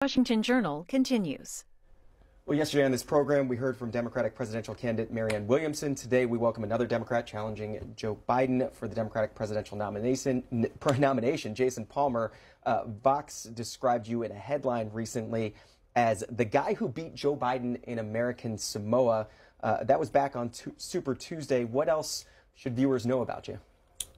Washington Journal continues. Well, yesterday on this program, we heard from Democratic presidential candidate Marianne Williamson. Today, we welcome another Democrat challenging Joe Biden for the Democratic presidential nomination, Jason Palmer. Vox described you in a headline recently as the guy who beat Joe Biden in American Samoa. That was back on Super Tuesday. What else should viewers know about you?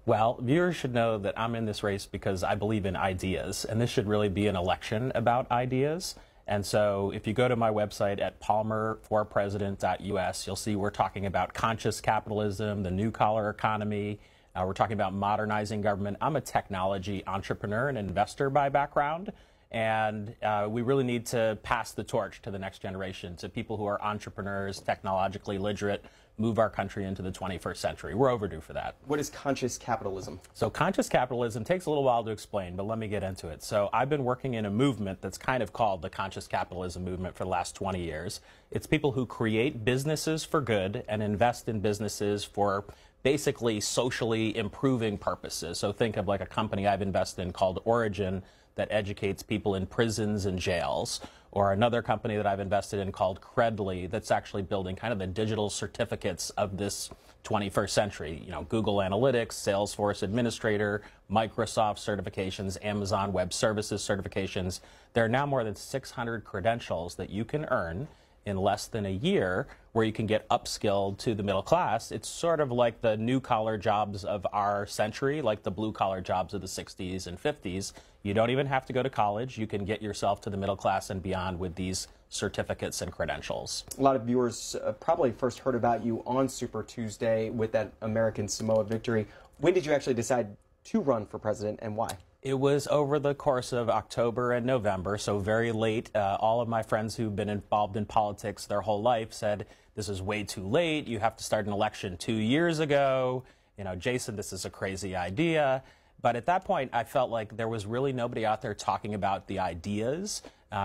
Well, viewers should know that I'm in this race because I believe in ideas, and this should really be an election about ideas. And so if you go to my website at palmerforpresident.us, you'll see we're talking about conscious capitalism, the new collar economy. We're talking about modernizing government. I'm a technology entrepreneur and investor by background, and we really need to pass the torch to the next generation, to people who are entrepreneurs, technologically literate, move our country into the 21st century. We're overdue for that. What is conscious capitalism? So conscious capitalism takes a little while to explain, but let me get into it. So I've been working in a movement that's kind of called the conscious capitalism movement for the last 20 years. It's people who create businesses for good and invest in businesses for basically socially improving purposes. So think of like a company I've invested in called Origin that educates people in prisons and jails, or another company that I've invested in called Credly that's actually building kind of the digital certificates of this 21st century. You know, Google Analytics, Salesforce Administrator, Microsoft certifications, Amazon Web Services certifications. There are now more than 600 credentials that you can earn in less than a year where you can get upskilled to the middle class. It's sort of like the new-collar jobs of our century, like the blue-collar jobs of the 60s and 50s. You don't even have to go to college. You can get yourself to the middle class and beyond with these certificates and credentials. A lot of viewers probably first heard about you on Super Tuesday with that American Samoa victory. When did you actually decide to run for president, and why? It was over the course of October and November, so very late. All of my friends who've been involved in politics their whole life said, this is way too late. You have to start an election 2 years ago. You know, Jason, this is a crazy idea. But at that point, I felt like there was really nobody out there talking about the ideas.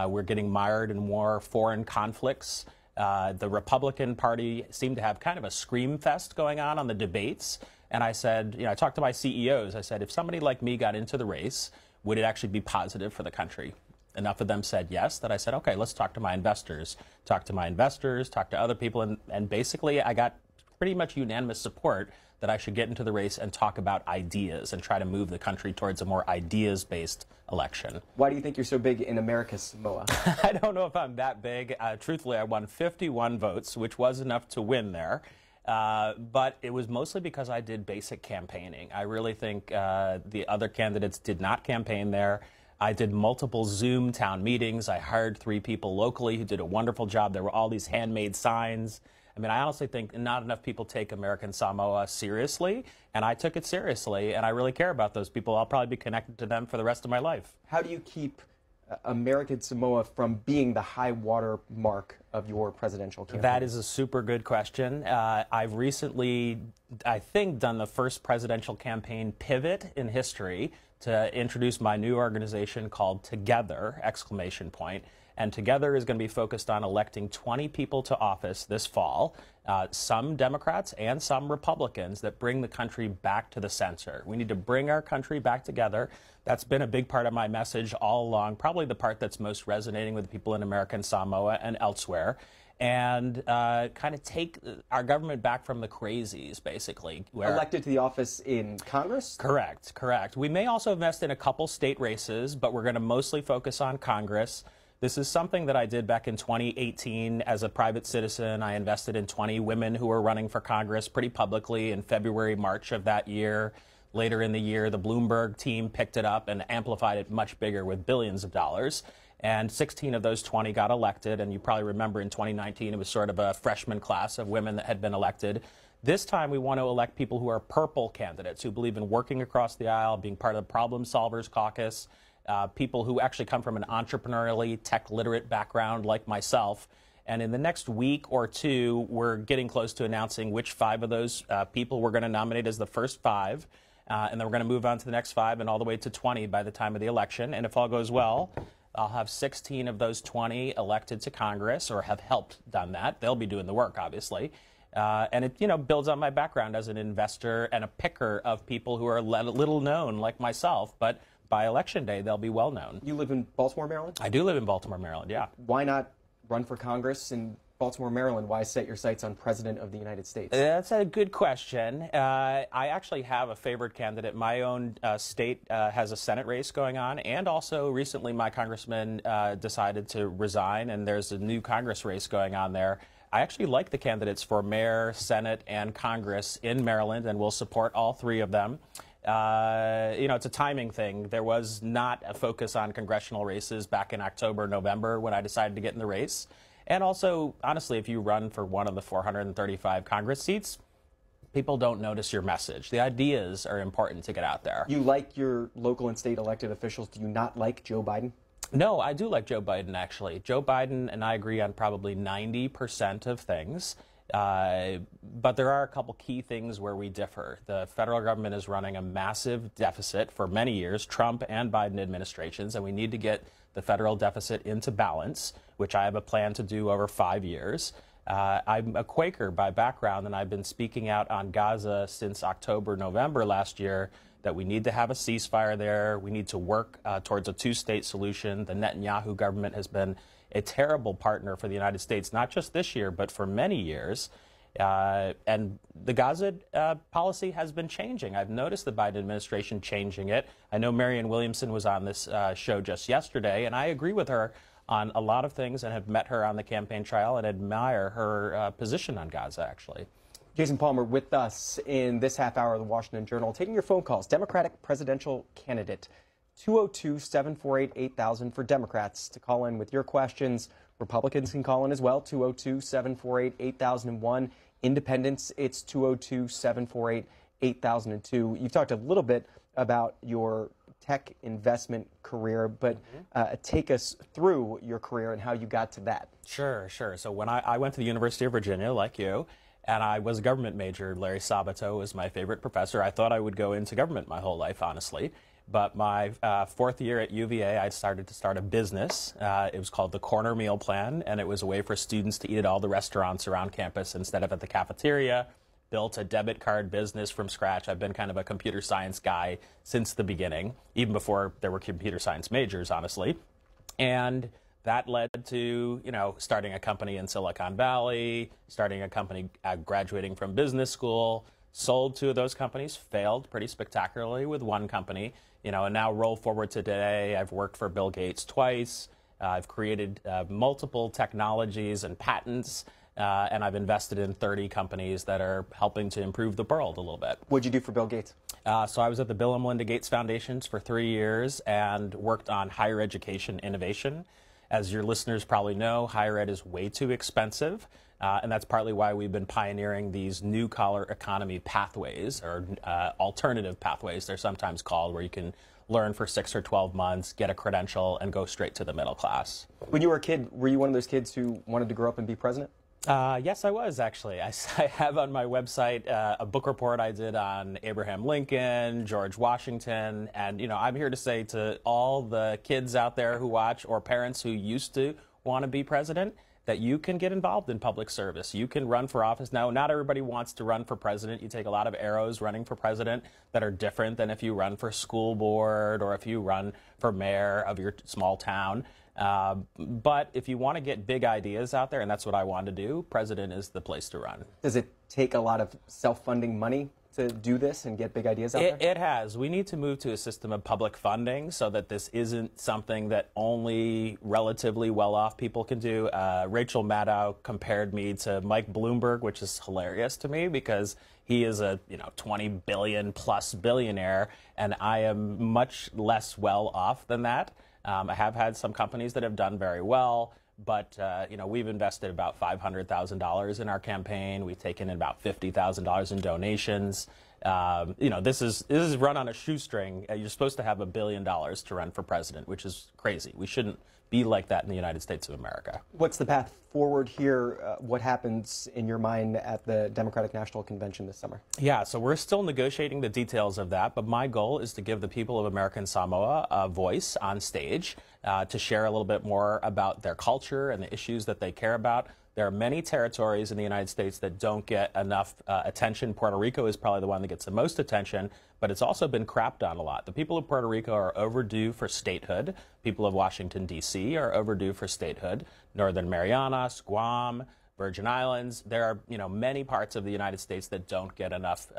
We're getting mired in more foreign conflicts. The Republican Party seemed to have kind of a scream fest going on the debates. And I said, you know, I talked to my CEOs. I said, if somebody like me got into the race, would it actually be positive for the country? Enough of them said yes, that I said, okay, let's talk to my investors. Talk to my investors, talk to other people. And basically, I got pretty much unanimous support that I should get into the race and talk about ideas and try to move the country towards a more ideas-based election. Why do you think you're so big in American Samoa? I don't know if I'm that big. Truthfully, I won 51 votes, which was enough to win there. But it was mostly because I did basic campaigning. I really think the other candidates did not campaign there. I did multiple Zoom town meetings. I hired 3 people locally who did a wonderful job. There were all these handmade signs. I mean, I honestly think not enough people take American Samoa seriously, and I took it seriously, and I really care about those people. I'll probably be connected to them for the rest of my life. How do you keep American Samoa from being the high water mark of your presidential campaign? That is a super good question. I've recently, I think, done the first presidential campaign pivot in history to introduce my new organization called Together, ! And Together is going to be focused on electing 20 people to office this fall, some Democrats and some Republicans that bring the country back to the center. We need to bring our country back together. That's been a big part of my message all along, probably the part that's most resonating with people in American Samoa and elsewhere, and kind of take our government back from the crazies, basically. Elected to the office in Congress? Correct, correct. We may also invest in a couple state races, but we're going to mostly focus on Congress. This is something that I did back in 2018 as a private citizen. I invested in 20 women who were running for Congress pretty publicly in February, March of that year. Later in the year, the Bloomberg team picked it up and amplified it much bigger with billions of dollars. And 16 of those 20 got elected. And you probably remember in 2019, it was sort of a freshman class of women that had been elected. This time, we want to elect people who are purple candidates, who believe in working across the aisle, being part of the Problem Solvers Caucus. People who actually come from an entrepreneurially tech-literate background like myself. And in the next week or two, we're getting close to announcing which 5 of those people we're going to nominate as the first 5. And then we're going to move on to the next 5 and all the way to 20 by the time of the election. And if all goes well, I'll have 16 of those 20 elected to Congress or have helped done that. They'll be doing the work, obviously. And it, builds on my background as an investor and a picker of people who are little known like myself, but by Election Day, they'll be well known. You live in Baltimore, Maryland? I do live in Baltimore, Maryland, yeah. Why not run for Congress in Baltimore, Maryland? Why set your sights on President of the United States? That's a good question. I actually have a favorite candidate. My own state has a Senate race going on, and also recently my congressman decided to resign, and there's a new Congress race going on there. I actually like the candidates for mayor, Senate, and Congress in Maryland, and will support all three of them. It's a timing thing. There was not a focus on congressional races back in October, November when I decided to get in the race. And also, honestly, if you run for one of the 435 Congress seats, people don't notice your message. The ideas are important to get out there. You like your local and state elected officials. Do you not like Joe Biden? No, I do like Joe Biden, actually. Joe Biden and I agree on probably 90% of things. But there are a couple key things where we differ. The federal government is running a massive deficit for many years, Trump and Biden administrations, and we need to get the federal deficit into balance, which I have a plan to do over 5 years. I'm a Quaker by background, and I've been speaking out on Gaza since October, November last year, that we need to have a ceasefire there. We need to work towards a two-state solution. The Netanyahu government has been a terrible partner for the United States, not just this year, but for many years. And the Gaza policy has been changing. I've noticed the Biden administration changing it. I know Marianne Williamson was on this show just yesterday, and I agree with her on a lot of things and have met her on the campaign trail and admire her position on Gaza, actually. Jason Palmer with us in this half hour of the Washington Journal, taking your phone calls. Democratic presidential candidate, 202-748-8000 for Democrats to call in with your questions. Republicans can call in as well, 202-748-8001. Independents, it's 202-748-8002. You've talked a little bit about your tech investment career, but take us through your career and how you got to that. Sure. So when I went to the University of Virginia, like you, and I was a government major. Larry Sabato was my favorite professor. I thought I would go into government my whole life, honestly. But my fourth year at UVA, I started to start a business. It was called the Corner Meal Plan, and it was a way for students to eat at all the restaurants around campus instead of at the cafeteria. Built a debit card business from scratch. I've been kind of a computer science guy since the beginning, even before there were computer science majors, honestly. And that led to, starting a company in Silicon Valley, starting a company graduating from business school, sold 2 of those companies, failed pretty spectacularly with one company, and now roll forward to today. I've worked for Bill Gates twice. I've created multiple technologies and patents, and I've invested in 30 companies that are helping to improve the world a little bit. What'd you do for Bill Gates? So I was at the Bill and Melinda Gates Foundations for 3 years and worked on higher education innovation. As your listeners probably know, higher ed is way too expensive, and that's partly why we've been pioneering these new-collar economy pathways, or alternative pathways, they're sometimes called, where you can learn for 6 or 12 months, get a credential, and go straight to the middle class. When you were a kid, were you one of those kids who wanted to grow up and be president? Yes, I was, actually. I have on my website a book report I did on Abraham Lincoln, George Washington, and, I'm here to say to all the kids out there who watch, or parents who used to want to be president, that you can get involved in public service. You can run for office. Now, not everybody wants to run for president. You take a lot of arrows running for president that are different than if you run for school board or if you run for mayor of your small town. But if you want to get big ideas out there, and that's what I want to do, president is the place to run. Does it take a lot of self-funding money to do this and get big ideas out there? It has. We need to move to a system of public funding so that this isn't something that only relatively well-off people can do. Rachel Maddow compared me to Mike Bloomberg, which is hilarious to me because he is a 20 billion plus billionaire, and I am much less well off than that. I have had some companies that have done very well, but we've invested about $500,000 in our campaign. We've taken in about $50,000 in donations. This is run on a shoestring. You're supposed to have $1 billion to run for president, which is crazy. We shouldn't be like that in the United States of America. What's the path forward here? What happens in your mind at the Democratic National Convention this summer? Yeah, so we're still negotiating the details of that, but my goal is to give the people of American Samoa a voice on stage, to share a little bit more about their culture and the issues that they care about. There are many territories in the United States that don't get enough attention. Puerto Rico is probably the one that gets the most attention, but it's also been crapped on a lot. The people of Puerto Rico are overdue for statehood. People of Washington, D.C. are overdue for statehood. Northern Marianas, Guam, Virgin Islands. There are, many parts of the United States that don't get enough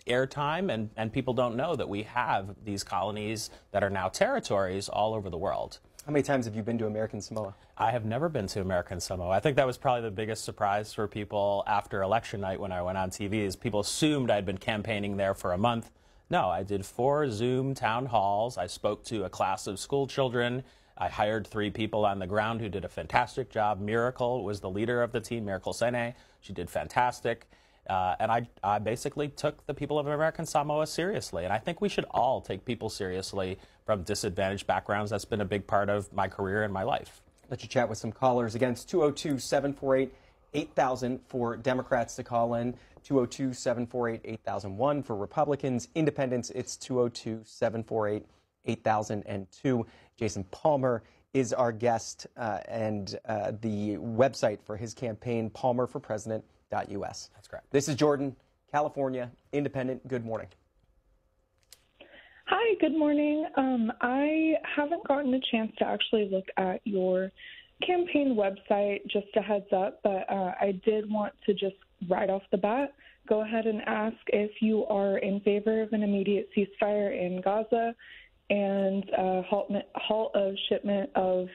airtime, and people don't know that we have these colonies that are now territories all over the world. How many times have you been to American Samoa? I have never been to American Samoa. I think that was probably the biggest surprise for people after election night when I went on TV, is people assumed I'd been campaigning there for a month. No, I did 4 Zoom town halls. I spoke to a class of school children. I hired 3 people on the ground who did a fantastic job. Miracle was the leader of the team, Miracle Sene. She did fantastic. And I basically took the people of American Samoa seriously. And I think we should all take people seriously from disadvantaged backgrounds. That's been a big part of my career and my life. Let you chat with some callers. Again, it's 202-748-8000 for Democrats to call in. 202-748-8001 for Republicans. Independents, it's 202-748-8002. Jason Palmer is our guest, and the website for his campaign, palmerforpresident.us. That's correct. This is Jordan, California, Independent. Good morning. Hi, good morning. I haven't gotten a chance to actually look at your campaign website, just a heads up, but I did want to just right off the bat go ahead and ask if you are in favor of an immediate ceasefire in Gaza and halt of shipment of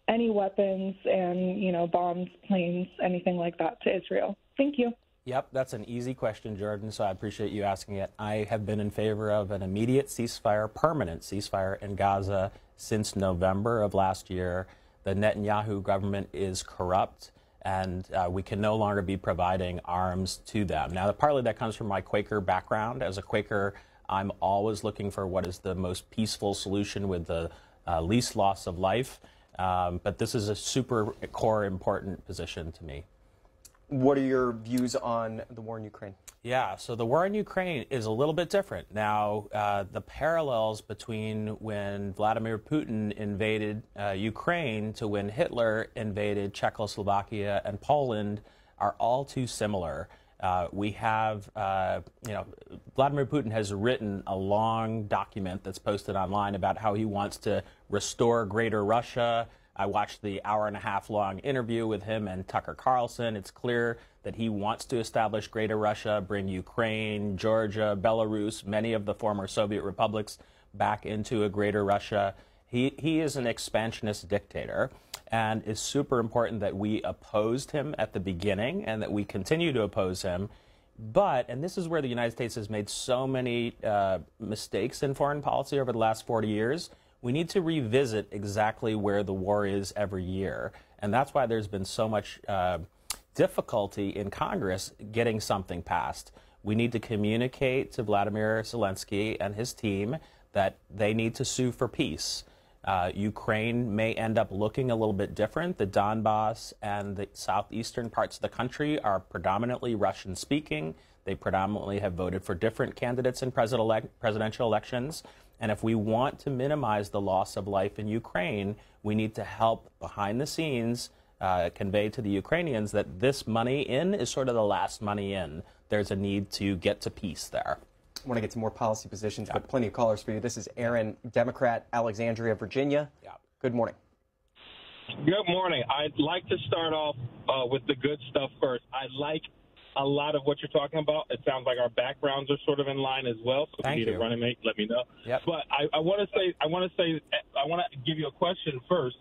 any weapons and, bombs, planes, anything like that to Israel. Thank you. Yep, that's an easy question, Jordan, so I appreciate you asking it. I have been in favor of an immediate ceasefire, permanent ceasefire in Gaza since November of last year. The Netanyahu government is corrupt, and we can no longer be providing arms to them. Now, partly that comes from my Quaker background. As a Quaker, I'm always looking for what is the most peaceful solution with the least loss of life. But this is a super core important position to me. What are your views on the war in Ukraine? Yeah, so the war in Ukraine is a little bit different. Now, the parallels between when Vladimir Putin invaded Ukraine to when Hitler invaded Czechoslovakia and Poland are all too similar. We have, Vladimir Putin has written a long document that's posted online about how he wants to restore Greater Russia. I watched the hour-and-a-half-long interview with him and Tucker Carlson. It's clear that he wants to establish Greater Russia, bring Ukraine, Georgia, Belarus, many of the former Soviet republics back into a Greater Russia. He is an expansionist dictator, and it's super important that we opposed him at the beginning and that we continue to oppose him. But, and this is where the United States has made so many mistakes in foreign policy over the last 40 years, we need to revisit exactly where the war is every year. And that's why there's been so much difficulty in Congress getting something passed. We need to communicate to Vladimir Zelensky and his team that they need to sue for peace. Ukraine may end up looking a little bit different. The Donbass and the southeastern parts of the country are predominantly Russian-speaking. They predominantly have voted for different candidates in presidential elections. And if we want to minimize the loss of life in Ukraine, we need to help behind the scenes convey to the Ukrainians that this money in is sort of the last money in. There's a need to get to peace there. I want to get to more policy positions, but plenty of callers for you. This is Aaron, Democrat, Alexandria, Virginia. Good morning. Good morning. I'd like to start off with the good stuff first. I like a lot of what you're talking about. It sounds like our backgrounds are sort of in line as well. So if you need a running mate, let me know. Yep. But I want to give you a question first.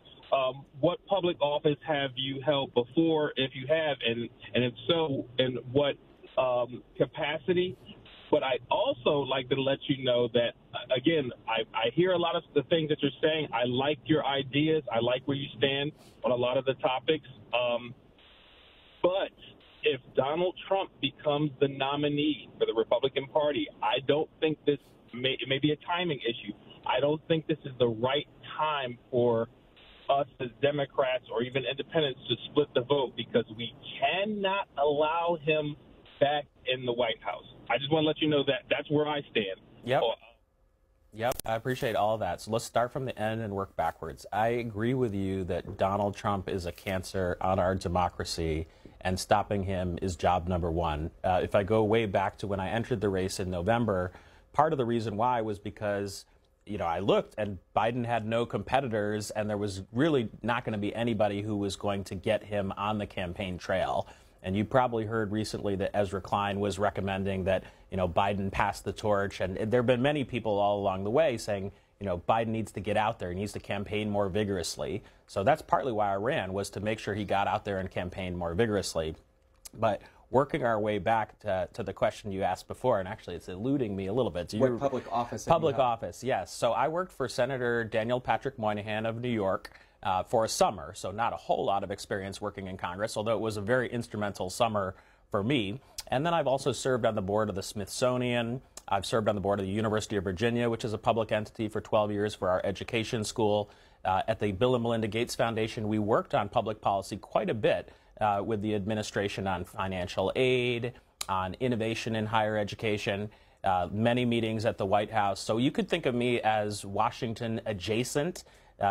What public office have you held before, if you have, and if so, in what capacity? But I'd also like to let you know that, again, I hear a lot of the things that you're saying. I like your ideas. I like where you stand on a lot of the topics. But if Donald Trump becomes the nominee for the Republican Party, I don't think it may be a timing issue. I don't think this is the right time for us as Democrats or even independents to split the vote, because we cannot allow him back in the White House. I just want to let you know that that's where I stand. Yep. Yep, I appreciate all of that. So let's start from the end and work backwards. I agree with you that Donald Trump is a cancer on our democracy, and stopping him is job number one. If I go way back to when I entered the race in November, part of the reason why was because, I looked and Biden had no competitors, and there was really not going to be anybody who was going to get him on the campaign trail. And you probably heard recently that Ezra Klein was recommending that, Biden pass the torch. And there have been many people all along the way saying, Biden needs to get out there. He needs to campaign more vigorously. So that's partly why I ran, was to make sure he got out there and campaigned more vigorously. But working our way back to the question you asked before, and actually it's eluding me a little bit. So what public office? Public office, yes. So I worked for Senator Daniel Patrick Moynihan of New York for a summer, so not a whole lot of experience working in Congress, although it was a very instrumental summer for me. And then I've also served on the board of the Smithsonian. I've served on the board of the University of Virginia, which is a public entity, for 12 years for our education school. At the Bill and Melinda Gates Foundation, we worked on public policy quite a bit with the administration on financial aid, on innovation in higher education, many meetings at the White House. So you could think of me as Washington adjacent.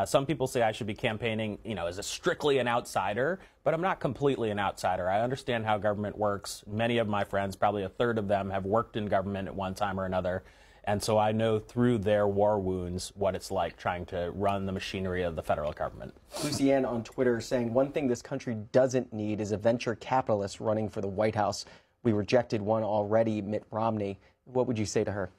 Some people say I should be campaigning, as strictly an outsider, but I'm not completely an outsider. I understand how government works. Many of my friends, probably a third of them, have worked in government at one time or another. And so I know through their war wounds what it's like trying to run the machinery of the federal government. Lucianne on Twitter saying, one thing this country doesn't need is a venture capitalist running for the White House. We rejected one already, Mitt Romney. What would you say to her?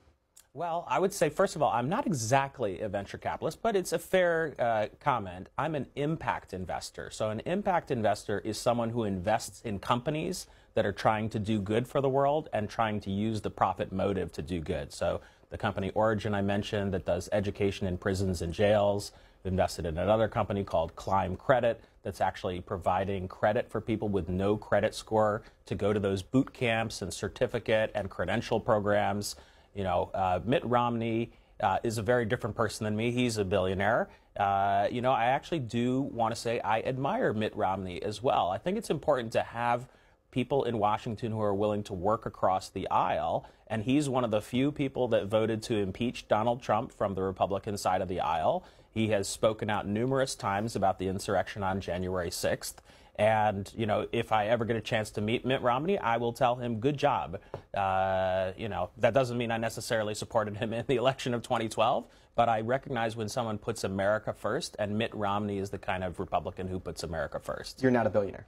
Well, I would say, first of all, I'm not exactly a venture capitalist, but it's a fair comment. I'm an impact investor. So an impact investor is someone who invests in companies that are trying to do good for the world and trying to use the profit motive to do good. So the company Origin I mentioned that does education in prisons and jails. We've invested in another company called Climb Credit that's actually providing credit for people with no credit score to go to those boot camps and certificate and credential programs. Mitt Romney is a very different person than me. He's a billionaire. I actually do want to say I admire Mitt Romney as well. I think it's important to have people in Washington who are willing to work across the aisle, and he's one of the few people that voted to impeach Donald Trump from the Republican side of the aisle. He has spoken out numerous times about the insurrection on January 6th. And, if I ever get a chance to meet Mitt Romney, I will tell him, good job. That doesn't mean I necessarily supported him in the election of 2012, but I recognize when someone puts America first, and Mitt Romney is the kind of Republican who puts America first. You're not a billionaire.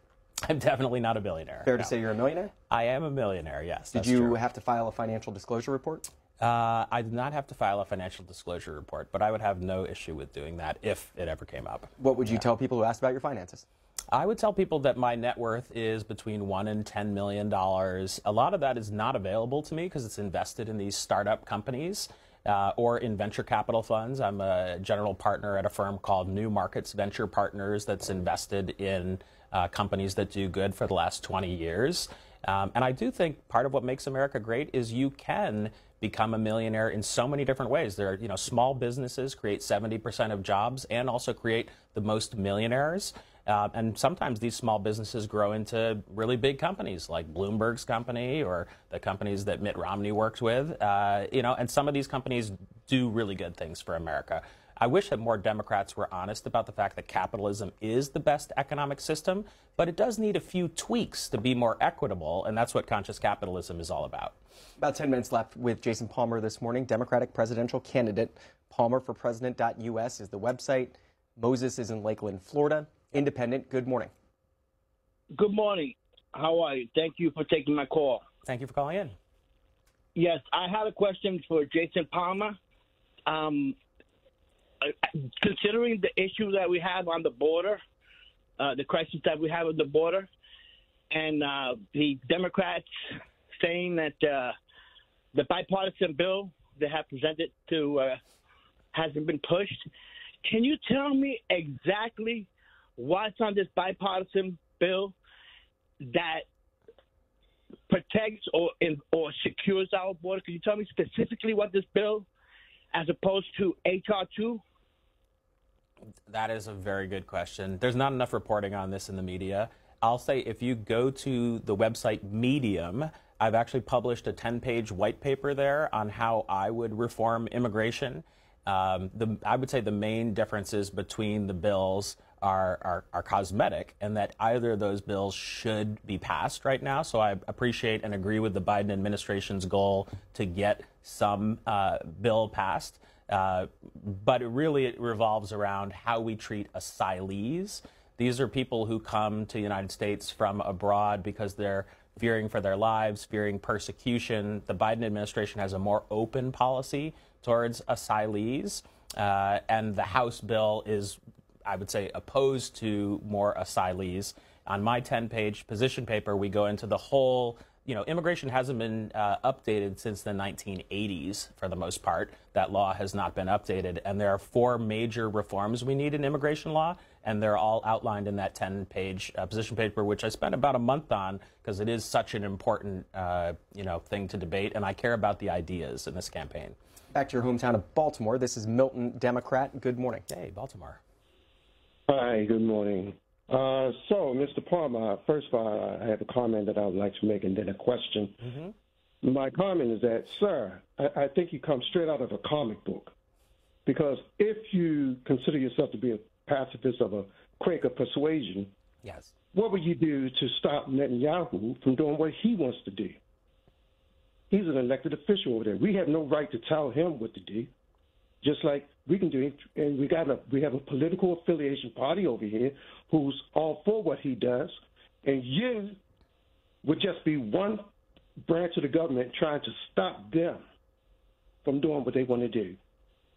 I'm definitely not a billionaire. Fair to say you're a millionaire? I am a millionaire, yes. Did you have to file a financial disclosure report? I did not have to file a financial disclosure report, but I would have no issue with doing that if it ever came up. What would you tell people who asked about your finances? I would tell people that my net worth is between $1 and $10 million. A lot of that is not available to me because it's invested in these startup companies or in venture capital funds. I'm a general partner at a firm called New Markets Venture Partners that's invested in companies that do good for the last 20 years. And I do think part of what makes America great is you can become a millionaire in so many different ways. There are, small businesses create 70% of jobs and also create the most millionaires. And sometimes these small businesses grow into really big companies like Bloomberg's company or the companies that Mitt Romney worked with. And some of these companies do really good things for America. I wish that more Democrats were honest about the fact that capitalism is the best economic system, but it does need a few tweaks to be more equitable, and that's what conscious capitalism is all about. About 10 minutes left with Jason Palmer this morning, Democratic presidential candidate. PalmerForPresident.us is the website. Moses is in Lakeland, Florida. Independent, good morning. Good morning. How are you? Thank you for taking my call. Thank you for calling in. Yes, I had a question for Jason Palmer. Considering the issue that we have on the border, the crisis that we have at the border, and the Democrats saying that the bipartisan bill they have presented to hasn't been pushed, can you tell me exactly what's on this bipartisan bill that protects or secures our border? Can you tell me specifically what this bill, as opposed to H.R. 2? That is a very good question. There's not enough reporting on this in the media. I'll say if you go to the website Medium, I've actually published a 10-page white paper there on how I would reform immigration. I would say the main differences between the bills are cosmetic, and that either of those bills should be passed right now. So I appreciate and agree with the Biden administration's goal to get some bill passed. But it revolves around how we treat asylees. These are people who come to the United States from abroad because they're fearing for their lives, fearing persecution. The Biden administration has a more open policy towards asylees, and the House bill is, I would say, opposed to more asylees. On my 10-page position paper, we go into the whole, immigration hasn't been updated since the 1980s for the most part. That law has not been updated, and there are 4 major reforms we need in immigration law, and they're all outlined in that 10-page position paper, which I spent about a month on because it is such an important, thing to debate, and I care about the ideas in this campaign. Back to your hometown of Baltimore. This is Milton, Democrat. Good morning. Hey, Baltimore. Hi, good morning. So, Mr. Palmer, first of all, I have a comment that I would like to make and then a question. Mm-hmm. My comment is that, sir, I think you come straight out of a comic book. Because if you consider yourself to be a pacifist of a Quaker persuasion, yes, what would you do to stop Netanyahu from doing what he wants to do? He's an elected official over there. We have no right to tell him what to do, just like we can do it. And we have a political affiliation party over here who's all for what he does, and you would just be one branch of the government trying to stop them from doing what they want to do.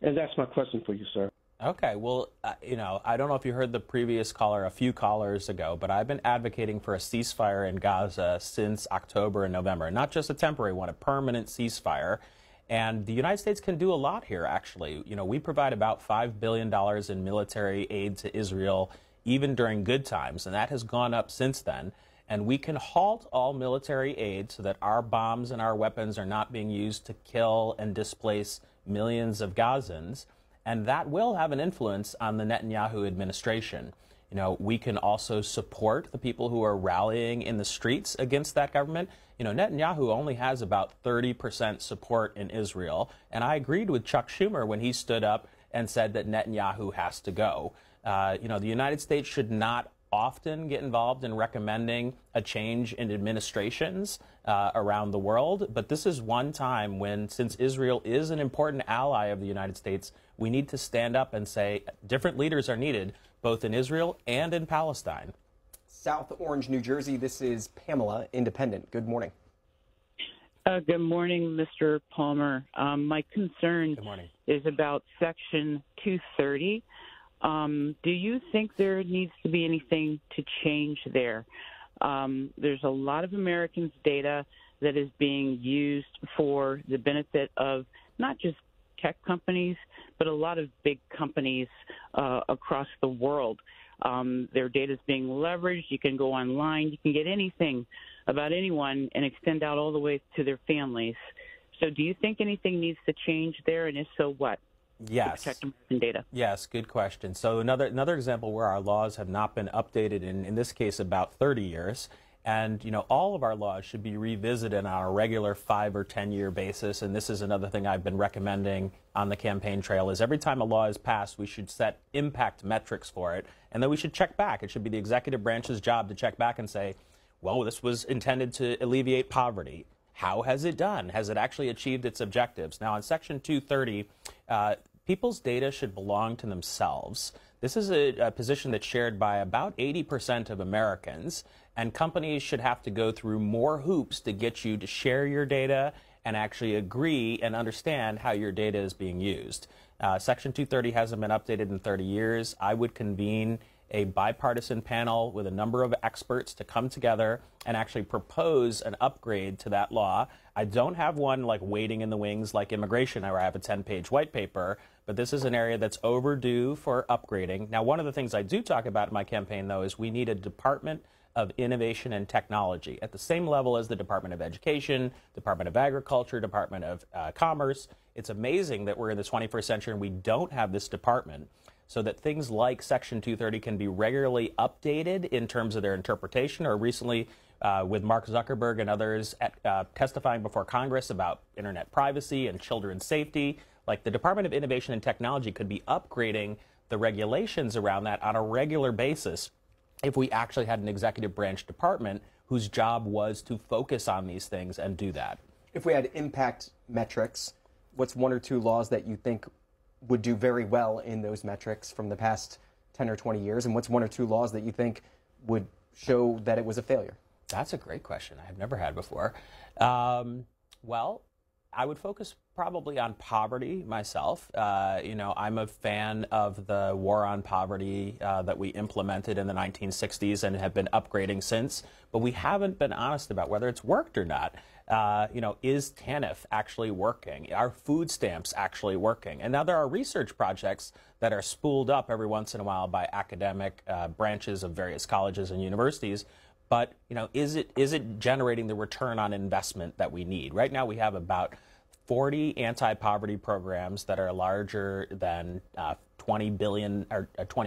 And that's my question for you, sir. Okay, well, I don't know if you heard the previous caller a few callers ago, but I've been advocating for a ceasefire in Gaza since October and November. Not just a temporary one, a permanent ceasefire. And the United States can do a lot here, actually. We provide about $5 billion in military aid to Israel, even during good times, and that has gone up since then. And we can halt all military aid so that our bombs and our weapons are not being used to kill and displace millions of Gazans. And that will have an influence on the Netanyahu administration. We can also support the people who are rallying in the streets against that government. Netanyahu only has about 30% support in Israel. And I agreed with Chuck Schumer when he stood up and said that Netanyahu has to go. The United States should not often get involved in recommending a change in administrations around the world. But this is one time when, since Israel is an important ally of the United States, we need to stand up and say different leaders are needed, both in Israel and in Palestine. South Orange, New Jersey. This is Pamela, Independent. Good morning. Good morning, Mr. Palmer. My concern is about Section 230. Do you think there needs to be anything to change there? There's a lot of Americans' data that is being used for the benefit of not just tech companies, but a lot of big companies across the world. Their data is being leveraged. You can go online. You can get anything about anyone and extend out all the way to their families. So do you think anything needs to change there, and if so, what? Yes. To protect American data. Yes, good question. So another example where our laws have not been updated in this case about 30 years. And, all of our laws should be revisited on a regular 5 or 10-year basis. And this is another thing I've been recommending on the campaign trail is every time a law is passed, we should set impact metrics for it. And then we should check back. It should be the executive branch's job to check back and say, well, this was intended to alleviate poverty. How has it done? Has it actually achieved its objectives? Now, on Section 230, people's data should belong to themselves. This is a position that's shared by about 80% of Americans, and companies should have to go through more hoops to get you to share your data and actually agree and understand how your data is being used. Section 230 hasn't been updated in 30 years. I would convene a bipartisan panel with a number of experts to come together and actually propose an upgrade to that law. I don't have one like waiting in the wings like immigration, where I have a 10-page white paper, but this is an area that's overdue for upgrading. Now, one of the things I do talk about in my campaign, though, is we need a Department of Innovation and Technology at the same level as the Department of Education, Department of Agriculture, Department of Commerce. It's amazing that we're in the 21st century and we don't have this department. so that things like Section 230 can be regularly updated in terms of their interpretation. Or recently, with Mark Zuckerberg and others testifying before Congress about internet privacy and children's safety, like the Department of Innovation and Technology could be upgrading the regulations around that on a regular basis if we actually had an executive branch department whose job was to focus on these things and do that. If we had impact metrics, what's one or two laws that you think would do very well in those metrics from the past 10 or 20 years? And what's one or two laws that you think would show that it was a failure? That's a great question. I have never had before. Well, I would focus probably on poverty myself. I'm a fan of the war on poverty that we implemented in the 1960s and have been upgrading since, but we haven't been honest about whether it's worked or not. Is TANF actually working? Are food stamps actually working? And now there are research projects that are spooled up every once in a while by academic branches of various colleges and universities. But, is it generating the return on investment that we need? Right now we have about 40 anti-poverty programs that are larger than $20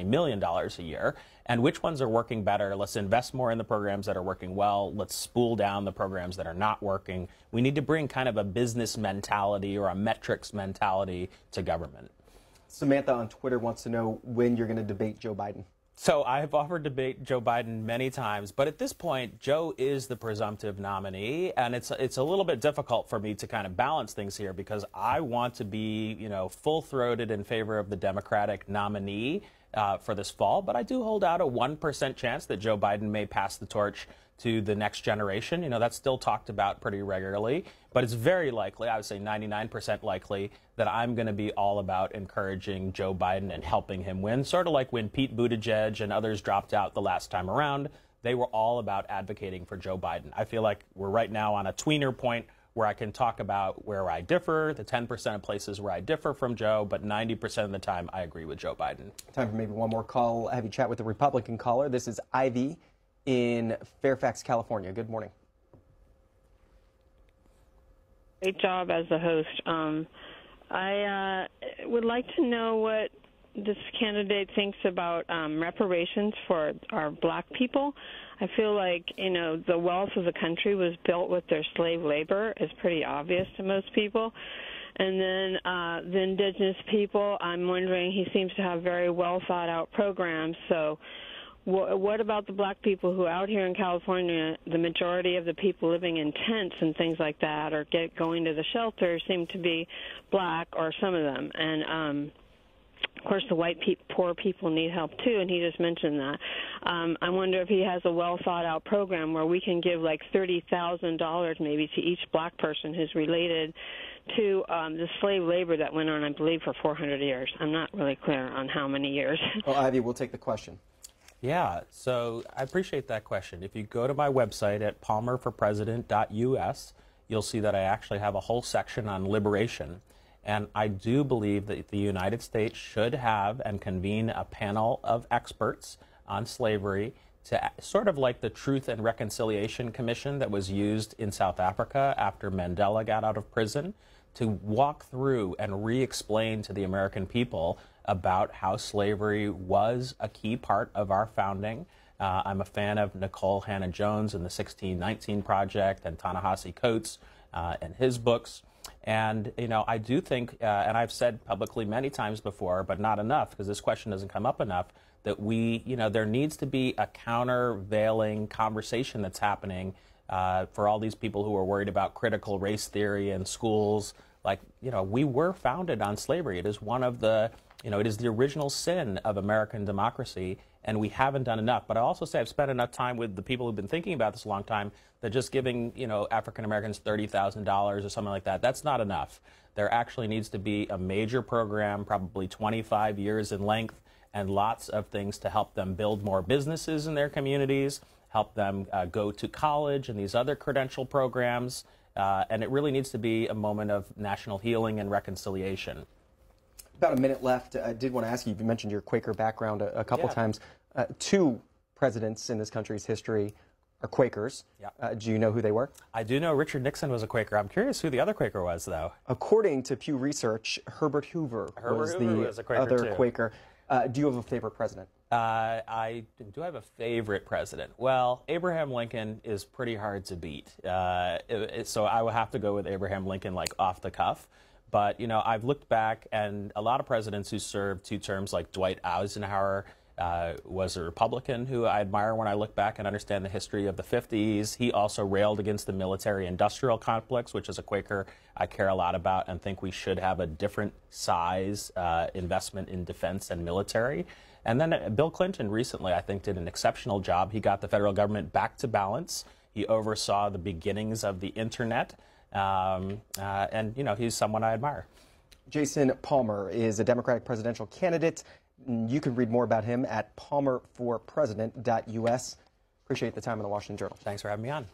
million a year. And which ones are working better? Let's invest more in the programs that are working well. Let's spool down the programs that are not working. We need to bring kind of a business mentality or a metrics mentality to government. Samantha on Twitter wants to know when you're going to debate Joe Biden. So I've offered to debate Joe Biden many times, but at this point, Joe is the presumptive nominee, and it's a little bit difficult for me to kind of balance things here because I want to be, full-throated in favor of the Democratic nominee for this fall, but I do hold out a 1% chance that Joe Biden may pass the torch to the next generation. That's still talked about pretty regularly, but it's very likely, I would say 99% likely, that I'm going to be all about encouraging Joe Biden and helping him win. Sort of like when Pete Buttigieg and others dropped out the last time around, they were all about advocating for Joe Biden. I feel like we're right now on a tweener point where I can talk about where I differ, the 10% of places where I differ from Joe, but 90% of the time I agree with Joe Biden. Time for maybe one more call. Have you chat with the Republican caller. This is Ivy in Fairfax, California. Good morning. Great job as a host. I would like to know what this candidate thinks about reparations for our black people. I feel like, the wealth of the country was built with their slave labor. It's pretty obvious to most people. And then the indigenous people, I'm wondering, he seems to have very well thought out programs. So what about the black people who out here in California, the majority of the people living in tents and things like that or going to the shelter seem to be black, or some of them. And, of course, the white poor people need help, too, and he just mentioned that. I wonder if he has a well-thought-out program where we can give like $30,000 maybe to each black person who's related to the slave labor that went on, I believe, for 400 years. I'm not really clear on how many years. Well, Ivy, we'll take the question. Yeah, so I appreciate that question. If you go to my website at palmerforpresident.us, you'll see that I actually have a whole section on liberation. And I do believe that the United States should have and convene a panel of experts on slavery, to sort of like the Truth and Reconciliation Commission that was used in South Africa after Mandela got out of prison, to walk through and re-explain to the American people about how slavery was a key part of our founding. I'm a fan of Nicole Hannah-Jones and the 1619 Project and Ta-Nehisi Coates and his books. And, I do think, and I've said publicly many times before, but not enough, because this question doesn't come up enough, that there needs to be a countervailing conversation that's happening for all these people who are worried about critical race theory in schools. Like, we were founded on slavery. It is one of the, it is the original sin of American democracy, and we haven't done enough. But I also say I've spent enough time with the people who've been thinking about this a long time that just giving, African Americans $30,000 or something like that, that's not enough. There actually needs to be a major program, probably 25 years in length, and lots of things to help them build more businesses in their communities, help them go to college and these other credential programs. And it really needs to be a moment of national healing and reconciliation. About a minute left. I did want to ask you, you mentioned your Quaker background a couple times. Two presidents in this country's history are Quakers. Do you know who they were? I do know Richard Nixon was a Quaker. I'm curious who the other Quaker was, though. According to Pew Research, Herbert Hoover was the other Quaker. Do you have a favorite president? Do I have a favorite president? Well, Abraham Lincoln is pretty hard to beat. So I would have to go with Abraham Lincoln, like off the cuff. But, you know, I've looked back, and a lot of presidents who served 2 terms, like Dwight Eisenhower, was a Republican who I admire when I look back and understand the history of the 50s. He also railed against the military-industrial complex, which as a Quaker I care a lot about and think we should have a different size investment in defense and military. And then Bill Clinton recently, I think, did an exceptional job. He got the federal government back to balance. He oversaw the beginnings of the Internet. And, you know, he's someone I admire. Jason Palmer is a Democratic presidential candidate. You can read more about him at palmerforpresident.us. Appreciate the time on the Washington Journal. Thanks for having me on.